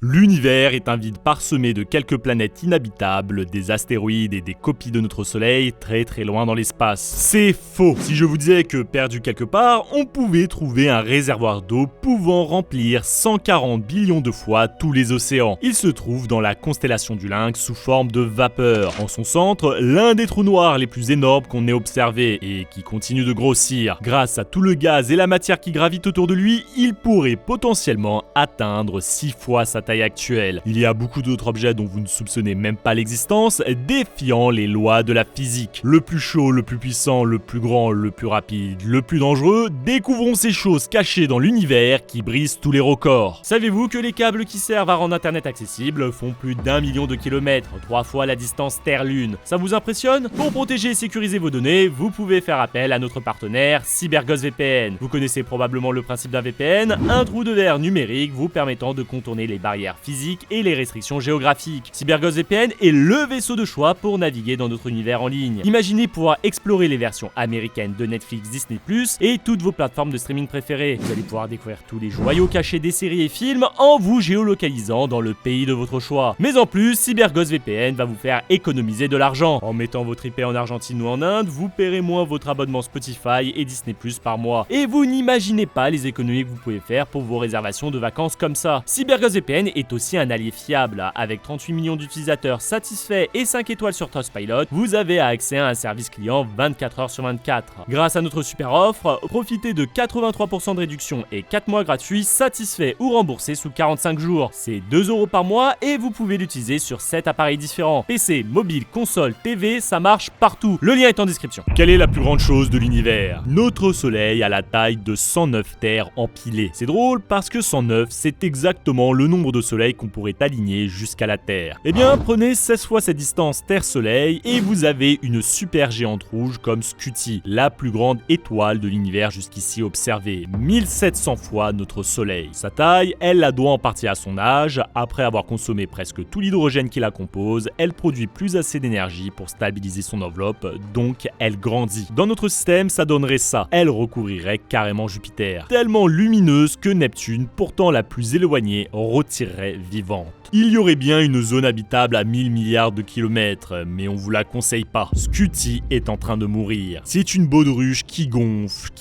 L'univers est un vide parsemé de quelques planètes inhabitables, des astéroïdes et des copies de notre soleil très loin dans l'espace. C'est faux! Si je vous disais que perdu quelque part, on pouvait trouver un réservoir d'eau pouvant remplir 140 billions de fois tous les océans. Il se trouve dans la constellation du Lynx sous forme de vapeur. En son centre, l'un des trous noirs les plus énormes qu'on ait observés et qui continue de grossir. Grâce à tout le gaz et la matière qui gravitent autour de lui, il pourrait potentiellement atteindre 6 fois sa taille actuelle. Il y a beaucoup d'autres objets dont vous ne soupçonnez même pas l'existence, défiant les lois de la physique. Le plus chaud, le plus puissant, le plus grand, le plus rapide, le plus dangereux, découvrons ces choses cachées dans l'univers qui brisent tous les records. Savez-vous que les câbles qui servent à rendre internet accessible font plus d'1 million de kilomètres, 3 fois la distance Terre-Lune? Ça vous impressionne? Pour protéger et sécuriser vos données, vous pouvez faire appel à notre partenaire CyberGhost VPN. Vous connaissez probablement le principe d'un VPN, un trou de verre numérique vous permettant de contourner les barrières physiques et les restrictions géographiques. CyberGhost VPN est le vaisseau de choix pour naviguer dans notre univers en ligne. Imaginez pouvoir explorer les versions américaines de Netflix, Disney+, et toutes vos plateformes de streaming préférées. Vous allez pouvoir découvrir tous les joyaux cachés des séries et films en vous géolocalisant dans le pays de votre choix. Mais en plus, CyberGhost VPN va vous faire économiser de l'argent. En mettant votre IP en Argentine ou en Inde, vous paierez moins votre abonnement Spotify et Disney+ par mois. Et vous n'imaginez pas les économies que vous pouvez faire pour vos réservations de vacances comme ça. CyberGhost VPN est aussi un allié fiable. Avec 38 millions d'utilisateurs satisfaits et 5 étoiles sur Trustpilot, vous avez accès à un service client 24 heures sur 24. Grâce à notre super offre, profitez de 83% de réduction et 4 mois gratuits satisfaits ou remboursés sous 45 jours. C'est 2 € par mois et vous pouvez l'utiliser sur 7 appareils différents. PC, mobile, console, TV, ça marche partout. Le lien est en description. Quelle est la plus grande chose de l'univers? Notre soleil a la taille de 109 terres empilées. C'est drôle parce que 109, c'est exactement le nombre de soleils qu'on pourrait aligner jusqu'à la Terre. Eh bien, prenez 16 fois cette distance Terre-Soleil et vous avez une super géante rouge comme Scuti, la plus grande étoile de l'univers jusqu'ici observée, 1700 fois notre Soleil. Sa taille, elle la doit en partie à son âge. Après avoir consommé presque tout l'hydrogène qui la compose, elle produit plus assez d'énergie pour stabiliser son enveloppe, donc elle grandit. Dans notre système, ça donnerait ça. Elle recouvrirait carrément Jupiter, tellement lumineuse que Neptune, pourtant la plus éloignée, retirerait vivante. Il y aurait bien une zone habitable à 1000 milliards de kilomètres, mais on vous la conseille pas. Scuti est en train de mourir. C'est une baudruche qui gonfle,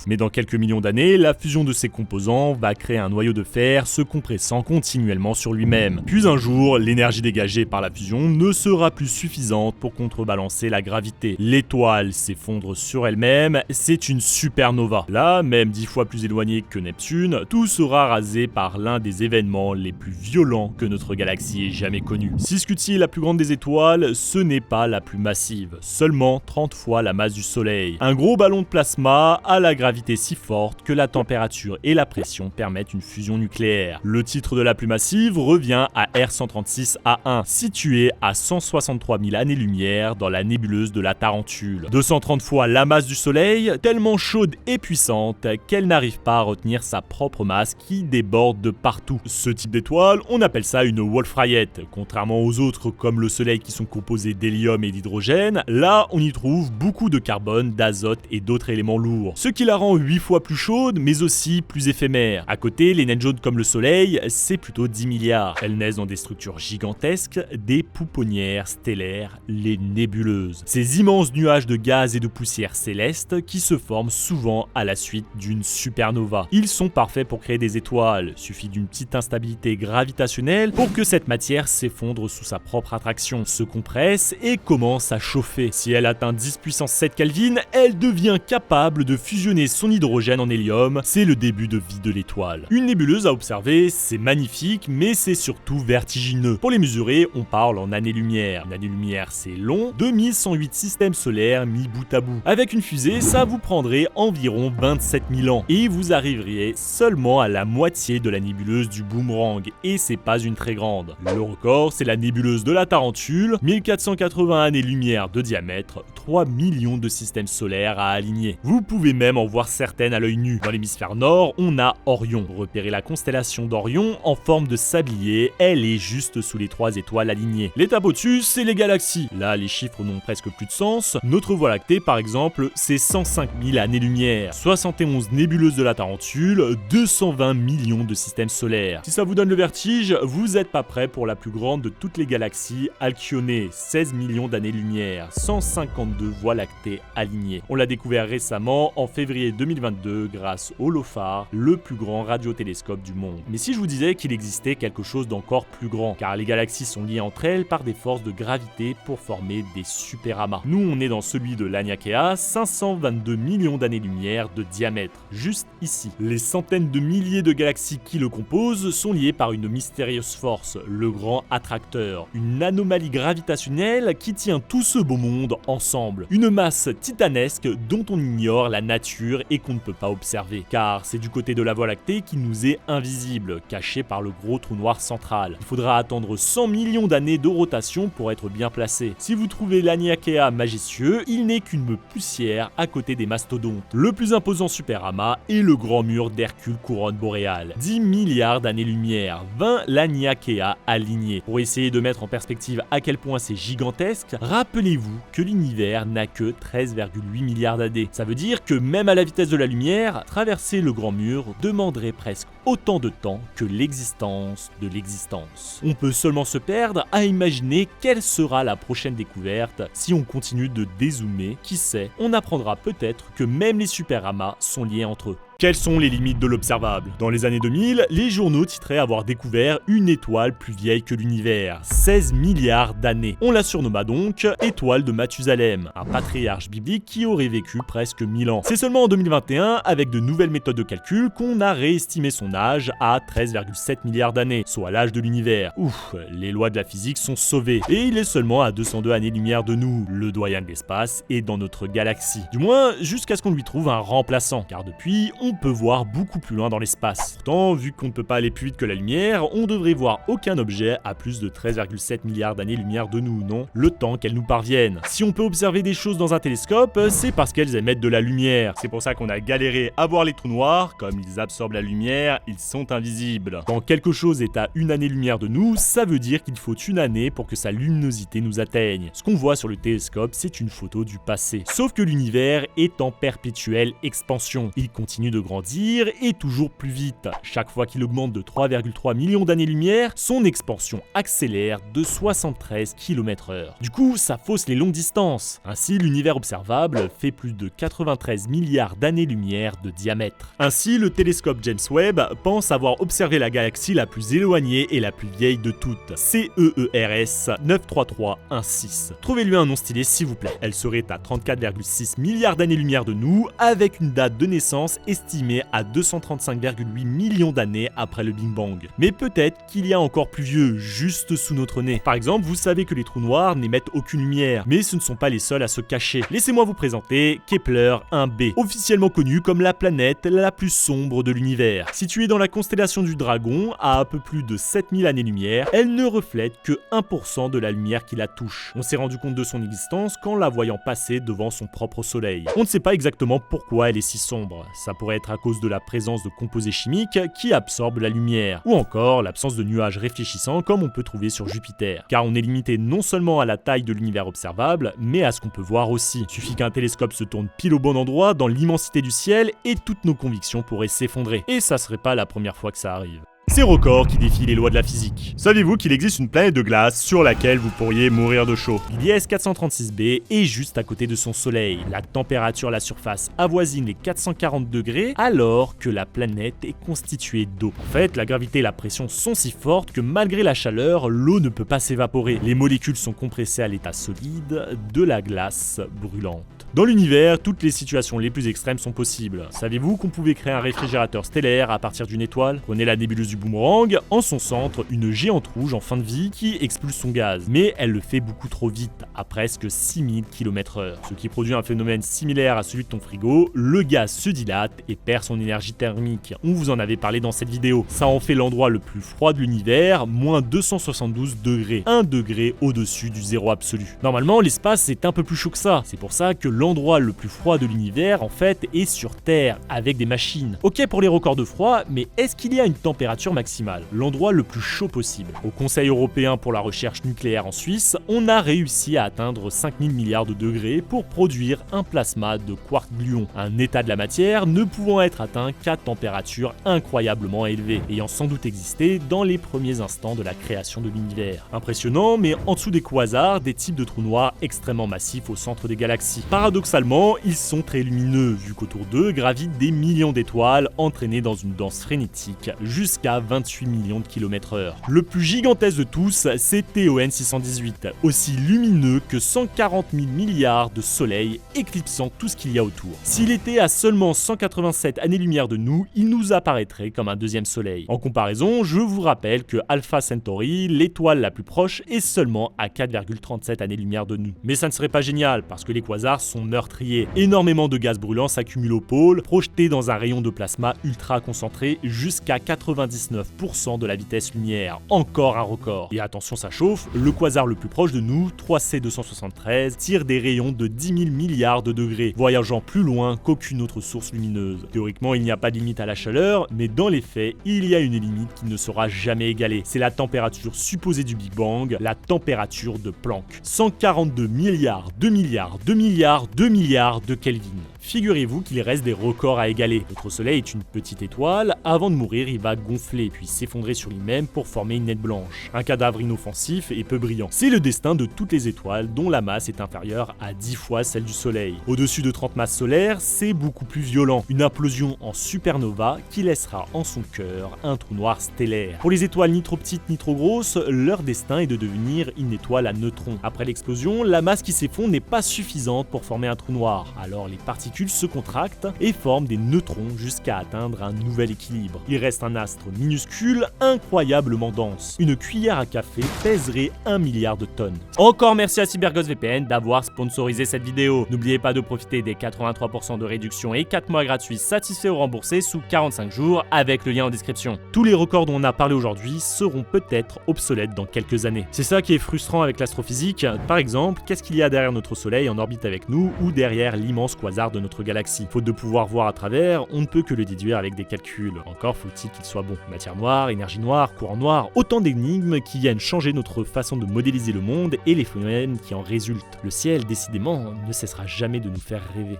mais dans quelques millions d'années, la fusion de ses composants va créer un noyau de fer se compressant continuellement sur lui-même. Puis un jour, l'énergie dégagée par la fusion ne sera plus suffisante pour contrebalancer la gravité. L'étoile s'effondre sur elle-même, c'est une supernova. Là, même 10 fois plus éloignée que Neptune, tout sera rasé par l'un des événements les plus violents que notre galaxie ait jamais connue. Si Scuti est la plus grande des étoiles, ce n'est pas la plus massive, seulement 30 fois la masse du Soleil. Un gros ballon de plasma a la gravité si forte que la température et la pression permettent une fusion nucléaire. Le titre de la plus massive revient à R136A1, situé à 163 000 années-lumière dans la nébuleuse de la Tarentule. 230 fois la masse du Soleil, tellement chaude et puissante qu'elle n'arrive pas à retenir sa propre masse qui déborde de partout. Ce type d'étoile, on appelle ça une Wolf-Rayet. Contrairement aux autres comme le Soleil qui sont composés d'hélium et d'hydrogène, là on y trouve beaucoup de carbone, d'azote et d'autres éléments lourds. Ce qui la rend 8 fois plus chaude mais aussi plus éphémère. À côté, les naines jaunes comme le Soleil, c'est plutôt 10 milliards. Elles naissent dans des structures gigantesques, des pouponnières stellaires, les nébuleuses. Ces immenses nuages de gaz et de poussière céleste qui se forment souvent à la suite d'une supernova. Ils sont parfaits pour créer des étoiles. Suffit d'une petite instabilité gravitationnelle pour que cette matière s'effondre sous sa propre attraction, se compresse et commence à chauffer. Si elle atteint 10 puissance 7 Kelvin, elle devient capable de fusionner son hydrogène en hélium. C'est le début de vie de l'étoile. Une nébuleuse à observer, c'est magnifique, mais c'est surtout vertigineux. Pour les mesurer, on parle en années-lumière. Une année-lumière, c'est long, 2108 systèmes solaires mis bout à bout. Avec une fusée, ça vous prendrait environ 27 000 ans, et vous arriveriez seulement à la moitié de la nébuleuse du Boomerang, et c'est pas une très grande. Le record, c'est la nébuleuse de la Tarentule, 1480 années-lumière de diamètre, 3 millions de systèmes solaires à aligner. Vous pouvez même en voir certaines à l'œil nu. Dans l'hémisphère nord, on a Orion. Repérez la constellation d'Orion en forme de sablier, elle est juste sous les 3 étoiles alignées. L'étape au-dessus, c'est les galaxies. Là, les chiffres n'ont presque plus de sens. Notre Voie lactée, par exemple, c'est 105 000 années-lumière, 71 nébuleuses de la Tarentule, 220 millions de systèmes solaires. Si ça vous vous donne le vertige, vous êtes pas prêt pour la plus grande de toutes les galaxies, Alcyone, 16 millions d'années-lumière, 152 voies lactées alignées. On l'a découvert récemment en février 2022 grâce au LOFAR, le plus grand radiotélescope du monde. Mais si je vous disais qu'il existait quelque chose d'encore plus grand, car les galaxies sont liées entre elles par des forces de gravité pour former des superamas. Nous, on est dans celui de Laniakea, 522 millions d'années-lumière de diamètre, juste ici. Les centaines de milliers de galaxies qui le composent sont liées par une mystérieuse force, le grand attracteur, une anomalie gravitationnelle qui tient tout ce beau monde ensemble. Une masse titanesque dont on ignore la nature et qu'on ne peut pas observer, car c'est du côté de la Voie lactée qui nous est invisible, caché par le gros trou noir central. Il faudra attendre 100 millions d'années de rotation pour être bien placé. Si vous trouvez Laniakea majestueux, il n'est qu'une poussière à côté des mastodontes. Le plus imposant superamas est le grand mur d'Hercule couronne boréale. 10 milliards d'années-lumière, 20 Laniakea alignés. Pour essayer de mettre en perspective à quel point c'est gigantesque, rappelez-vous que l'univers n'a que 13,8 milliards d'années. Ça veut dire que même à la vitesse de la lumière, traverser le grand mur demanderait presque autant de temps que l'existence de l'existence. On peut seulement se perdre à imaginer quelle sera la prochaine découverte si on continue de dézoomer. Qui sait, on apprendra peut-être que même les superamas sont liés entre eux. Quelles sont les limites de l'observable? Dans les années 2000, les journaux titraient avoir découvert une étoile plus vieille que l'univers, 16 milliards d'années. On la surnomma donc étoile de Mathusalem, un patriarche biblique qui aurait vécu presque 1000 ans. C'est seulement en 2021, avec de nouvelles méthodes de calcul, qu'on a réestimé son âge à 13,7 milliards d'années, soit l'âge de l'univers. Ouf, les lois de la physique sont sauvées, et il est seulement à 202 années-lumière de nous, le doyen de l'espace, et dans notre galaxie. Du moins, jusqu'à ce qu'on lui trouve un remplaçant, car depuis, on peut voir beaucoup plus loin dans l'espace. Pourtant, vu qu'on ne peut pas aller plus vite que la lumière, on devrait voir aucun objet à plus de 13,7 milliards d'années-lumière de nous, non? Le temps qu'elles nous parviennent. Si on peut observer des choses dans un télescope, c'est parce qu'elles émettent de la lumière. C'est pour ça qu'on a galéré à voir les trous noirs, comme ils absorbent la lumière, ils sont invisibles. Quand quelque chose est à une année-lumière de nous, ça veut dire qu'il faut une année pour que sa luminosité nous atteigne. Ce qu'on voit sur le télescope, c'est une photo du passé. Sauf que l'univers est en perpétuelle expansion. Il continue de grandir et toujours plus vite. Chaque fois qu'il augmente de 3,3 millions d'années-lumière, son expansion accélère de 73 km/h. Du coup, ça fausse les longues distances. Ainsi, l'univers observable fait plus de 93 milliards d'années-lumière de diamètre. Ainsi, le télescope James Webb pense avoir observé la galaxie la plus éloignée et la plus vieille de toutes, CEERS 93316. Trouvez-lui un nom stylé s'il vous plaît. Elle serait à 34,6 milliards d'années-lumière de nous, avec une date de naissance estimée à 235,8 millions d'années après le Big Bang. Mais peut-être qu'il y a encore plus vieux, juste sous notre nez. Par exemple, vous savez que les trous noirs n'émettent aucune lumière, mais ce ne sont pas les seuls à se cacher. Laissez-moi vous présenter Kepler 1b, officiellement connue comme la planète la plus sombre de l'univers. Située dans la constellation du Dragon, à un peu plus de 7000 années-lumière, elle ne reflète que 1% de la lumière qui la touche. On s'est rendu compte de son existence qu'en la voyant passer devant son propre soleil. On ne sait pas exactement pourquoi elle est si sombre. Ça pourrait être à cause de la présence de composés chimiques qui absorbent la lumière, ou encore l'absence de nuages réfléchissants comme on peut trouver sur Jupiter. Car on est limité non seulement à la taille de l'univers observable, mais à ce qu'on peut voir aussi. Il suffit qu'un télescope se tourne pile au bon endroit dans l'immensité du ciel et toutes nos convictions pourraient s'effondrer. Et ça serait pas la première fois que ça arrive. Ces records qui défient les lois de la physique. Saviez-vous qu'il existe une planète de glace sur laquelle vous pourriez mourir de chaud? L'IS 436b est juste à côté de son soleil. La température à la surface avoisine les 440 degrés alors que la planète est constituée d'eau. En fait, la gravité et la pression sont si fortes que malgré la chaleur, l'eau ne peut pas s'évaporer. Les molécules sont compressées à l'état solide de la glace brûlante. Dans l'univers, toutes les situations les plus extrêmes sont possibles. Saviez-vous qu'on pouvait créer un réfrigérateur stellaire à partir d'une étoile? Prenez la nébuleuse du Boomerang, en son centre, une géante rouge en fin de vie qui expulse son gaz. Mais elle le fait beaucoup trop vite, à presque 6000 km/h. Ce qui produit un phénomène similaire à celui de ton frigo, le gaz se dilate et perd son énergie thermique. On vous en avait parlé dans cette vidéo. Ça en fait l'endroit le plus froid de l'univers, moins 272 degrés. 1 degré au-dessus du zéro absolu. Normalement, l'espace est un peu plus chaud que ça. C'est pour ça que l'endroit le plus froid de l'univers, en fait, est sur Terre, avec des machines. Ok pour les records de froid, mais est-ce qu'il y a une température température maximale, l'endroit le plus chaud possible. Au Conseil européen pour la recherche nucléaire en Suisse, on a réussi à atteindre 5000 milliards de degrés pour produire un plasma de quark-gluon, un état de la matière ne pouvant être atteint qu'à température incroyablement élevée, ayant sans doute existé dans les premiers instants de la création de l'univers. Impressionnant, mais en dessous des quasars, des types de trous noirs extrêmement massifs au centre des galaxies. Paradoxalement, ils sont très lumineux, vu qu'autour d'eux gravitent des millions d'étoiles entraînées dans une danse frénétique jusqu'à 28 millions de km/h. Le plus gigantesque de tous, c'est TON 618, aussi lumineux que 140 000 milliards de soleils éclipsant tout ce qu'il y a autour. S'il était à seulement 187 années-lumière de nous, il nous apparaîtrait comme un deuxième soleil. En comparaison, je vous rappelle que Alpha Centauri, l'étoile la plus proche, est seulement à 4,37 années-lumière de nous. Mais ça ne serait pas génial, parce que les quasars sont meurtriers. Énormément de gaz brûlant s'accumulent au pôle, projetés dans un rayon de plasma ultra concentré jusqu'à 99% de la vitesse lumière. Encore un record. Et attention, ça chauffe, le quasar le plus proche de nous, 3C273, tire des rayons de 10 000 milliards de degrés, voyageant plus loin qu'aucune autre source lumineuse. Théoriquement, il n'y a pas de limite à la chaleur, mais dans les faits, il y a une limite qui ne sera jamais égalée. C'est la température supposée du Big Bang, la température de Planck. 142 milliards, 2 milliards, 2 milliards, 2 milliards de Kelvin. Figurez-vous qu'il reste des records à égaler. Notre Soleil est une petite étoile, avant de mourir il va gonfler puis s'effondrer sur lui-même pour former une naine blanche. Un cadavre inoffensif et peu brillant. C'est le destin de toutes les étoiles dont la masse est inférieure à 10 fois celle du Soleil. Au-dessus de 30 masses solaires, c'est beaucoup plus violent. Une implosion en supernova qui laissera en son cœur un trou noir stellaire. Pour les étoiles ni trop petites ni trop grosses, leur destin est de devenir une étoile à neutrons. Après l'explosion, la masse qui s'effondre n'est pas suffisante pour former un trou noir. Alors les particules se contractent et forment des neutrons jusqu'à atteindre un nouvel équilibre. Il reste un astre minuscule, incroyablement dense. Une cuillère à café pèserait 1 milliard de tonnes. Encore merci à CyberGhost VPN d'avoir sponsorisé cette vidéo. N'oubliez pas de profiter des 83% de réduction et 4 mois gratuits satisfaits ou remboursés sous 45 jours avec le lien en description. Tous les records dont on a parlé aujourd'hui seront peut-être obsolètes dans quelques années. C'est ça qui est frustrant avec l'astrophysique. Par exemple, qu'est-ce qu'il y a derrière notre Soleil en orbite avec nous ou derrière l'immense quasar de notre galaxie? Faute de pouvoir voir à travers, on ne peut que le déduire avec des calculs. Encore faut-il qu'il soit bon. Matière noire, énergie noire, courant noir, autant d'énigmes qui viennent changer notre façon de modéliser le monde et les phénomènes qui en résultent. Le ciel, décidément, ne cessera jamais de nous faire rêver.